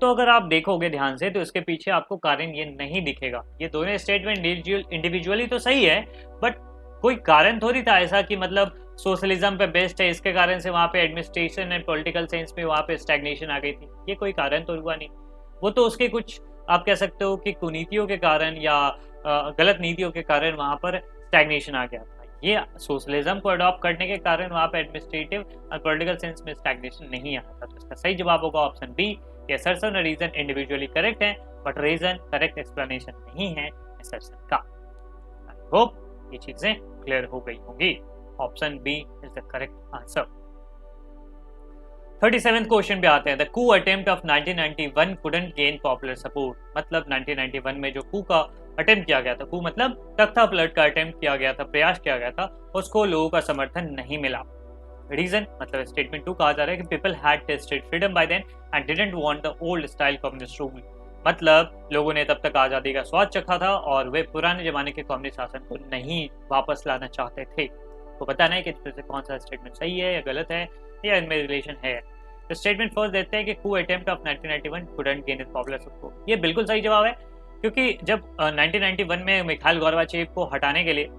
तो अगर आप देखोगे ध्यान से तो इसके पीछे आपको कारण ये नहीं दिखेगा। ये दोनों स्टेटमेंट इंडिविजुअली तो सही है, बट कोई कारण थोड़ी था ऐसा कि मतलब सोशलिज्म पे बेस्ड है, इसके कारण से वहां पे एडमिनिस्ट्रेशन एंड पॉलिटिकल साइंस में वहां पे स्टैग्नेशन आ गई थी। ये कोई कारण तो हुआ नहीं। वो तो उसके कुछ आप कह सकते हो कि कुनीतियों के कारण या गलत नीतियों के कारण वहां पर स्टैग्नेशन आ गया था। ये सोशलिज्म को अडॉप्ट करने के कारण वहां पे एडमिनिस्ट्रेटिव और पॉलिटिकल सेंस में स्टैग्नेशन नहीं आया था। तो इसका सही जवाब होगा ऑप्शन बी। ये असर्शन और रीजन इंडिविजुअली करेक्ट है, बट रीजन करेक्ट एक्सप्लेनेशन नहीं है असर्शन का। आई होप ये चीजें क्लियर हो गई होंगी। Option B is the correct answer. 37th question पे आते हैं। The coup attempt of 1991 couldn't gain popular support। मतलब 1991 में जो कू का अटेम्प्ट किया गया था, कू मतलब तख्ता पलट का अटेम्प्ट किया गया था, प्रयास किया गया था, उसको लोगों का समर्थन नहीं मिला। रीजन मतलब स्टेटमेंट 2 कहा जा रहा है कि people had tasted freedom by then and didn't want the old style communist rule. मतलब लोगों ने तब तक आज़ादी का स्वाद चखा था और वे पुराने जमाने के कम्युनिस्ट शासन को नहीं वापस लाना चाहते थे। तो बताना है कि इसमें से कौन सा स्टेटमेंट सही है या गलत है या इनमें रिलेशन है। तो स्टेटमेंट फर्स्ट देते हैं कि coup attempt of 1991 couldn't gain popular support. ये बिल्कुल सही जवाब है, क्योंकि जब 1991 में मिखाइल गोर्बाचेव को हटाने के लिए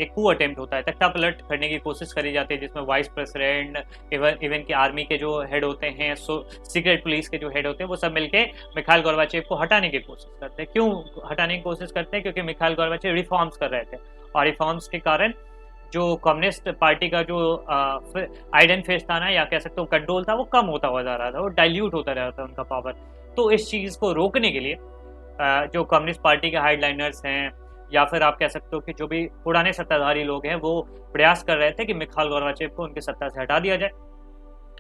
एक कू अटेम्प्ट होता है, तख्ता पलट करने की कोशिश करी जाती है, जिसमें वाइस प्रेसिडेंट इवन की आर्मी के जो हेड होते हैं, सीक्रेट पुलिस के जो हेड होते हैं, वो सब मिलके मिखाइल गोर्बाचेव को हटाने की कोशिश करते हैं। क्यों हटाने की कोशिश करते हैं? क्योंकि मिखाइल गोर्बाचेव रिफॉर्म्स कर रहे थे और रिफॉर्म्स के कारण जो कम्युनिस्ट पार्टी का जो आइडन फेस था ना, या कह सकते हो कंट्रोल था, वो कम होता हुआ जा रहा था, वो डाइल्यूट होता रहा था उनका पावर। तो इस चीज़ को रोकने के लिए जो कम्युनिस्ट पार्टी के हाइडलाइनर्स हैं या फिर आप कह सकते हो कि जो भी पुराने सत्ताधारी लोग हैं, वो प्रयास कर रहे थे कि मिखाइल गोर्बाचेव को उनकी सत्ता से हटा दिया जाए।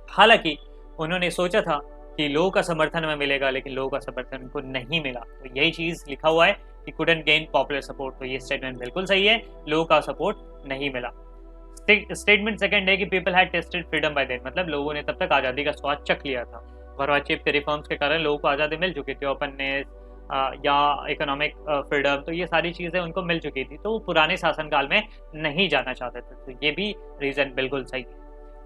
हालांकि उन्होंने सोचा था कि लोगों का समर्थन हमें मिलेगा, लेकिन लोगों का समर्थन उनको नहीं मिला। तो यही चीज़ लिखा हुआ है कि couldn't gain popular support। तो ये स्टेटमेंट बिल्कुल सही है, लोगों का सपोर्ट नहीं मिला। स्टेटमेंट सेकंड है कि people had tasted freedom by then. मतलब लोगों ने तब तक आज़ादी का स्वाद चख लिया था। गोर्बाचेव के रिफॉर्म्स के कारण लोगों को आज़ादी मिल चुकी थी, ओपननेस या इकोनॉमिक फ्रीडम, तो ये सारी चीज़ें उनको मिल चुकी थी, तो वो पुराने शासनकाल में नहीं जाना चाहते थे। तो ये भी रीज़न बिल्कुल सही है।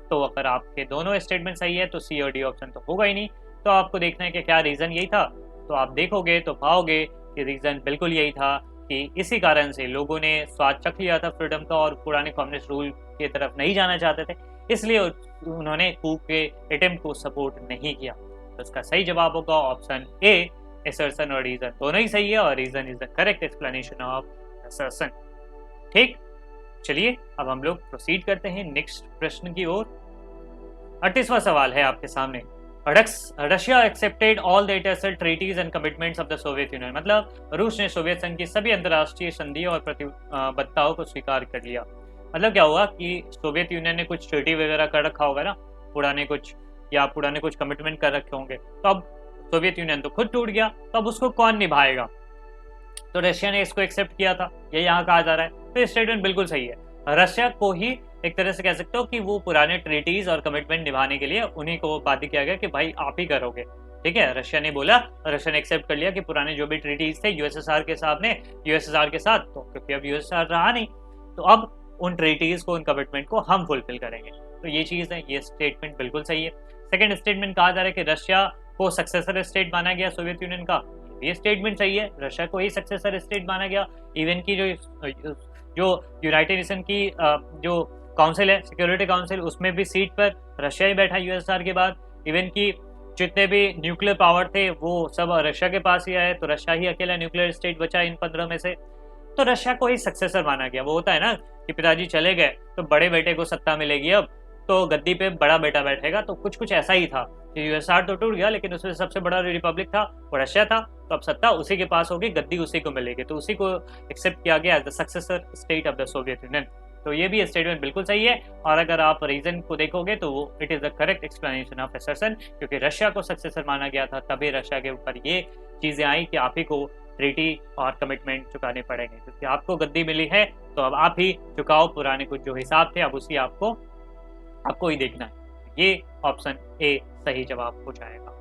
तो अगर आपके दोनों स्टेटमेंट सही है तो सी और डी ऑप्शन तो होगा ही नहीं। तो आपको देखना है कि क्या रीज़न यही था। तो आप देखोगे तो पाओगे कि रीज़न बिल्कुल यही था कि इसी कारण से लोगों ने स्वाद चख लिया था फ्रीडम का और पुराने कम्युनिस्ट रूल की तरफ नहीं जाना चाहते थे, इसलिए उन्होंने कू के अटेम्प्ट को सपोर्ट नहीं किया। तो इसका सही जवाब होगा ऑप्शन ए। असर्शन और रीज़न दोनों ही सही है और reason is the correct explanation of assertion. ठीक, चलिए अब हम लोग प्रोसीड करते हैं नेक्स्ट प्रश्न की ओर। 38वां सवाल है आपके सामने। Russia accepted all the international treaties and commitments of the Soviet Union. मतलब रूस ने सोवियत संघ की सभी अंतर्राष्ट्रीय संधियों और प्रतिबद्धताओं को स्वीकार कर लिया। मतलब क्या हुआ कि सोवियत यूनियन ने कुछ ट्रीटी वगैरह कर रखा होगा ना, पुराने कुछ कमिटमेंट कर रखे होंगे, तो अब सोवियत यूनियन तो खुद टूट गया, तो अब उसको कौन निभाएगा? तो रशिया ने इसको एक्सेप्ट किया था, ये यहाँ कहा जा रहा है। तो स्टेटमेंट बिल्कुल सही है। रशिया को ही एक तरह से कह सकते हो कि वो पुराने ट्रीटीज और कमिटमेंट निभाने के लिए उन्हीं को बाध्य किया गया कि भाई आप ही करोगे। ठीक है, रशिया ने बोला, रशिया ने एक्सेप्ट कर लिया कि पुराने जो भी ट्रीटीज थे यूएसएसआर के साथ, तो क्योंकि अब यूएसएसआर रहा नहीं, तो अब उन ट्रीटीज को, उन कमिटमेंट को हम फुलफिल करेंगे। तो ये चीज़ है, ये स्टेटमेंट बिल्कुल सही है। सेकेंड स्टेटमेंट कहा जा रहा है कि रशिया को सक्सेसर स्टेट माना गया सोवियत यूनियन का, ये स्टेटमेंट सही है। रशिया को ही सक्सेसर स्टेट माना गया। इवन की जो यूनाइटेड नेशन की जो काउंसिल है, सिक्योरिटी काउंसिल, उसमें भी सीट पर रशिया ही बैठा यूएसएसआर के बाद। इवन की जितने भी न्यूक्लियर पावर थे वो सब रशिया के पास ही आए, तो रशिया ही अकेला न्यूक्लियर स्टेट बचा इन 15 में से। तो रशिया को ही सक्सेसर माना गया। वो होता है ना कि पिताजी चले गए तो बड़े बेटे को सत्ता मिलेगी, अब तो गद्दी पे बड़ा बेटा बैठेगा। तो कुछ ऐसा ही था कि यूएसएसआर तो टूट गया, लेकिन उसमें सबसे बड़ा रिपब्लिक था वो रशिया था, तो अब सत्ता उसी के पास होगी, गद्दी उसी को मिलेगी। तो उसी को एक्सेप्ट किया गया as the successor state of the Soviet Union. तो ये भी स्टेटमेंट बिल्कुल सही है। और अगर आप रीजन को देखोगे तो वो it is the correct explanation of assertion, क्योंकि रशिया को सक्सेसर माना गया था, तभी रशिया के ऊपर ये चीजें आई कि आप ही को ट्रीटी और कमिटमेंट चुकाने पड़ेंगे, क्योंकि आपको गद्दी मिली है तो अब आप ही चुकाओ पुराने कुछ जो हिसाब थे, अब उसी आपको ही देखना है। ये ऑप्शन ए सही जवाब हो जाएगा।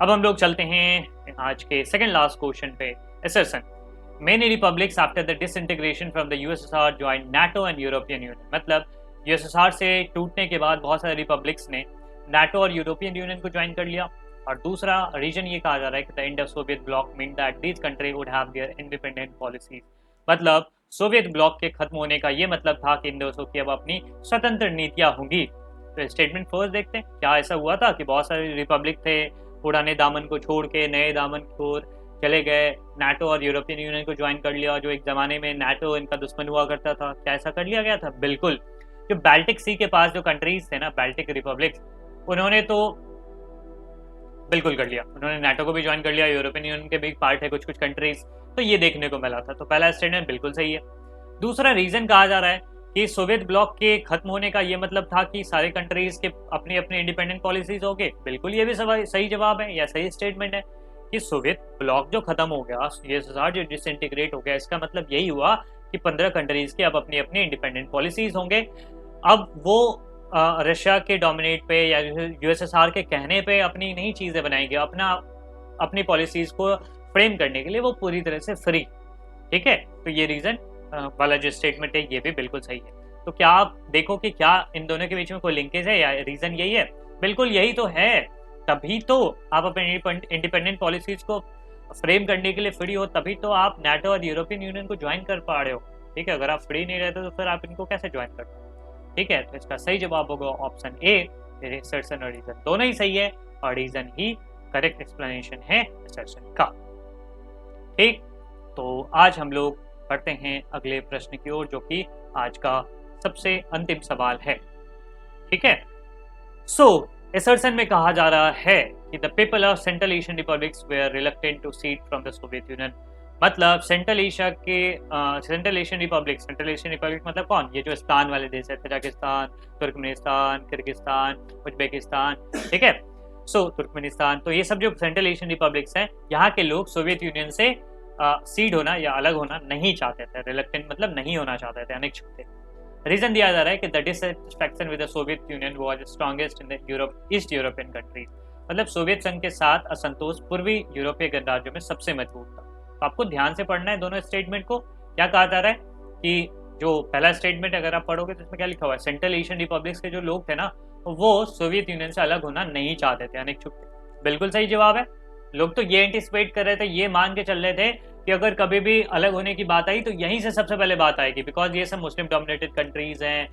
अब हम लोग चलते हैं आज के सेकंड लास्ट क्वेश्चन पे। Assertion, many republics after the disintegration from the USSR join NATO and European union. मतलब यूएसएसआर से टूटने के बाद बहुत सारे रिपब्लिक्स ने नाटो और यूरोपियन यूनियन को ज्वाइन कर लिया। और दूसरा रीजन ये कहा जा रहा है कि the end of Soviet block mean that these country would have their independent policies. मतलब सोवियत ब्लॉक के खत्म होने का ये मतलब था कि इन देशों की अब अपनी स्वतंत्र नीतियां होंगी। तो स्टेटमेंट फर्स्ट देखते हैं, क्या ऐसा हुआ था कि बहुत सारे रिपब्लिक थे, पुराने दामन को छोड़ के नए दामन की ओर चले गए, नाटो और यूरोपियन यूनियन को ज्वाइन कर लिया, जो एक ज़माने में नाटो इनका दुश्मन हुआ करता था। क्या ऐसा कर लिया गया था? बिल्कुल। जो बाल्टिक सी के पास जो कंट्रीज थे ना, बाल्टिक रिपब्लिक्स, उन्होंने तो बिल्कुल कर लिया, उन्होंने नाटो को भी ज्वाइन कर लिया, यूरोपियन यूनियन के भी पार्ट है कुछ कुछ कंट्रीज, तो ये देखने को मिला था। तो पहला स्टेटमेंट बिल्कुल सही है। दूसरा रीजन कहा जा रहा है कि सोवियत ब्लॉक के खत्म होने का ये मतलब था कि सारे कंट्रीज के अपनी अपनी इंडिपेंडेंट पॉलिसीज हो गए। बिल्कुल, ये भी सही जवाब है या सही स्टेटमेंट है कि सोवियत ब्लॉक जो खत्म हो गया, यूएसएसआर जो डिसइंटीग्रेट हो गया, इसका मतलब यही हुआ कि 15 कंट्रीज के अब अपनी अपनी इंडिपेंडेंट पॉलिसीज होंगे। अब वो रशिया के डोमिनेट पे या यूएसएसआर के कहने पे अपनी नई चीजें बनाएंगे, अपनी पॉलिसीज को फ्रेम करने के लिए वो पूरी तरह से फ्री। ठीक है, तो ये रीजन वाला जो स्टेटमेंट है ये भी बिल्कुल सही है। तो क्या आप देखो कि क्या इन दोनों के बीच में कोई लिंकेज है या रीजन यही है? बिल्कुल यही तो है, तभी तो आप अपने इंडिपेंडेंट पॉलिसीज को फ्रेम करने के लिए फ्री हो, तभी तो आप नाटो और यूरोपियन यूनियन को ज्वाइन कर पा रहे हो। ठीक है, अगर आप फ्री नहीं रहते तो फिर आप इनको कैसे ज्वाइन करते? ठीक है, तो इसका सही जवाब होगा ऑप्शन ए, असर्शन और रीजन दोनों ही सही है, और रीजन ही करेक्ट एक्सप्लेनेशन है असर्शन का। ठीक, तो आज हम लोग बढ़ते हैं अगले प्रश्न की ओर, जो कि आज का सबसे अंतिम सवाल है। ठीक है, सो असर्शन में कहा जा रहा है कि the people of Central Asian republics were reluctant to secede from the Soviet Union. मतलब सेंट्रल एशिया के सेंट्रल एशियन रिपब्लिक मतलब कौन? ये जो स्थान वाले देश है, तजाकिस्तान, तुर्कमेनिस्तान, किर्गिस्तान, उज्बेकिस्तान। ठीक है, सो तुर्कमेनिस्तान, तो ये सब जो सेंट्रल एशियन रिपब्लिक्स हैं, यहाँ के लोग सोवियत यूनियन से सीड होना या अलग होना नहीं चाहते थे। रिलक्टेंट मतलब नहीं होना चाहते थे, अनिच्छुक थे। रीजन दिया जा रहा है कि the dissatisfaction with the Soviet union was strongest in the east European countries. मतलब सोवियत संघ के साथ असंतोष पूर्वी यूरोपीय गणराज्यों में सबसे मजबूत था। तो आपको ध्यान से पढ़ना है दोनों स्टेटमेंट को। क्या कहा जा रहा है कि जो पहला स्टेटमेंट अगर आप पढ़ोगे तो इसमें क्या लिखा हुआ है, सेंट्रल एशियन रिपब्लिक्स के जो लोग थे ना, वो सोवियत यूनियन से अलग होना नहीं चाहते थे, अनिच्छुक थे। बिल्कुल सही जवाब है। लोग तो ये एंटिसिपेट कर रहे थे, ये मान के चल रहे थे कि अगर कभी भी अलग होने की बात आई तो यहीं से सबसे पहले बात आएगी, बिकॉज ये सब मुस्लिम डोमिनेटेड कंट्रीज हैं,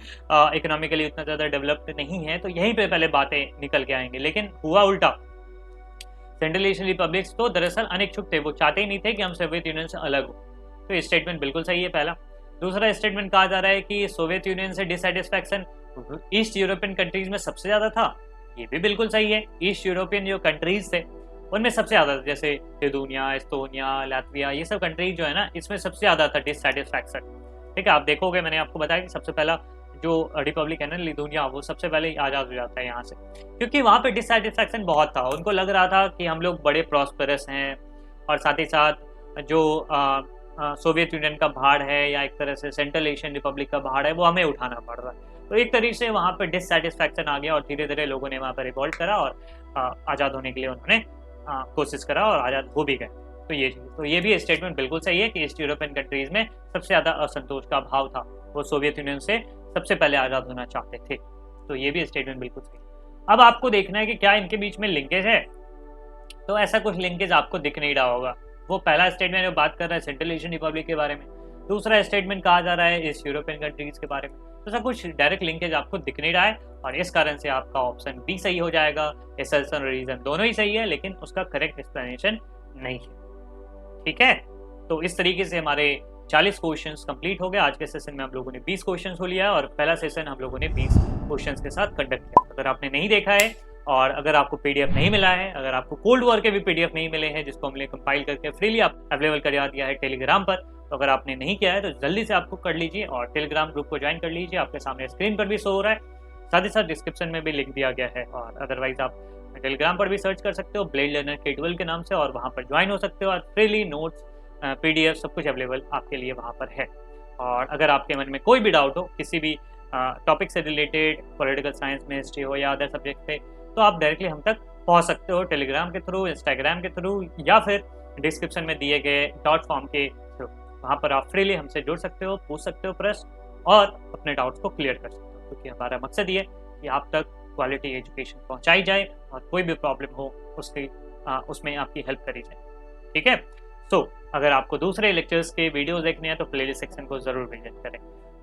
इकोनॉमिकली उतना ज़्यादा डेवलप्ड नहीं है, तो यहीं पे पहले बातें निकल के आएंगी। लेकिन हुआ उल्टा। सेंट्रल एशियन रिपब्लिक्स तो दरअसल अनिच्छुक थे, वो चाहते ही नहीं थे कि हम सोवियत यूनियन से अलग हो। तो ये स्टेटमेंट बिल्कुल सही है पहला। दूसरा स्टेटमेंट कहा जा रहा है कि सोवियत यूनियन से डिससेटिस्फैक्शन ईस्ट यूरोपियन कंट्रीज में सबसे ज़्यादा था। ये भी बिल्कुल सही है। ईस्ट यूरोपियन जो कंट्रीज थे उनमें सबसे ज़्यादा, जैसे लिथुनिया, एस्टोनिया, लातविया, ये सब कंट्रीज जो है ना, इसमें सबसे ज़्यादा था डिससेटिस्फैक्शन। ठीक है, आप देखोगे मैंने आपको बताया कि सबसे पहला जो रिपब्लिक है ना लिथुनिया, वो सबसे पहले आज़ाद हो जाता है यहाँ से, क्योंकि वहाँ पे डिससेटिस्फैक्शन बहुत था। उनको लग रहा था कि हम लोग बड़े प्रॉस्पेरस हैं, और साथ ही साथ जो सोवियत यूनियन का भार है या एक तरह से सेंट्रल एशियन रिपब्लिक का भार है, वो हमें उठाना पड़ रहा है। तो एक तरीके से वहाँ पर डिससेटिस्फैक्शन आ गया, और धीरे धीरे लोगों ने वहाँ पर रिवॉल्ट करा और आज़ाद होने के लिए उन्होंने कोशिश करा और आज़ाद हो भी गए। तो ये भी स्टेटमेंट बिल्कुल सही है कि ईस्ट यूरोपियन कंट्रीज में सबसे ज़्यादा असंतोष का भाव था, वो सोवियत यूनियन से सबसे पहले आज़ाद होना चाहते थे। तो ये भी स्टेटमेंट बिल्कुल सही है। अब आपको देखना है कि क्या इनके बीच में लिंकेज है। तो ऐसा कुछ लिंकेज आपको दिख नहीं रहा होगा। वो पहला स्टेटमेंट में बात कर रहा है सेंट्रल एशियन रिपब्लिक के बारे में, दूसरा स्टेटमेंट कहा जा रहा है ईस्ट यूरोपियन कंट्रीज के बारे में। तो ऐसा कुछ डायरेक्ट लिंकेज आपको दिख नहीं रहा है, और इस कारण से आपका ऑप्शन बी सही हो जाएगा। असर्शन और रीजन दोनों ही सही है, लेकिन उसका करेक्ट एक्सप्लेनेशन नहीं है। ठीक है, तो इस तरीके से हमारे 40 क्वेश्चंस कंप्लीट हो गए। आज के सेशन में हम लोगों ने 20 क्वेश्चंस हो लिया है, और पहला सेशन हम लोगों ने 20 क्वेश्चंस के साथ कंडक्ट किया। अगर आपने नहीं देखा है और अगर आपको पीडीएफ नहीं मिला है, अगर आपको कोल्ड वॉर के भी पीडीएफ नहीं मिले हैं जिसको हमने कंपाइल करके फ्रीली आप अवेलेबल करवा दिया है टेलीग्राम पर, तो अगर आपने नहीं किया है तो जल्दी से आपको कर लीजिए और टेलीग्राम ग्रुप को ज्वाइन कर लीजिए। आपके सामने स्क्रीन पर भी शो हो रहा है, साथ ही साथ डिस्क्रिप्शन में भी लिख दिया गया है, और अदरवाइज आप टेलीग्राम पर भी सर्च कर सकते हो ब्लेड लर्नर K12 के नाम से, और वहाँ पर ज्वाइन हो सकते हो, और फ्रीली नोट्स, पीडीएफ सब कुछ अवेलेबल आपके लिए वहाँ पर है। और अगर आपके मन में कोई भी डाउट हो किसी भी टॉपिक से रिलेटेड, पॉलिटिकल साइंस में हिस्ट्री हो या अदर सब्जेक्ट से, तो आप डायरेक्टली हम तक पहुंच सकते हो टेलीग्राम के थ्रू, इंस्टाग्राम के थ्रू, या फिर डिस्क्रिप्शन में दिए गए डॉट फॉर्म के थ्रू। वहाँ पर आप फ्रीली हमसे जुड़ सकते हो, पूछ सकते हो प्रश्न और अपने डाउट्स को क्लियर कर सकते हो, क्योंकि हमारा मकसद ये कि आप तक क्वालिटी एजुकेशन पहुँचाई जाए और कोई भी प्रॉब्लम हो उसमें आपकी हेल्प करी जाए। ठीक है, सो अगर आपको दूसरे लेक्चर्स के वीडियोस देखने हैं तो प्लेलिस्ट सेक्शन को जरूर विजिट करें।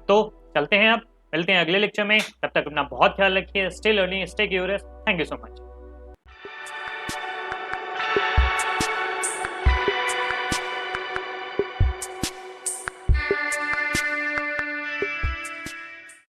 तो चलते हैं, अब मिलते हैं अगले लेक्चर में। तब तक अपना बहुत ख्याल रखिए। Stay learning, stay curious. Thank you so much.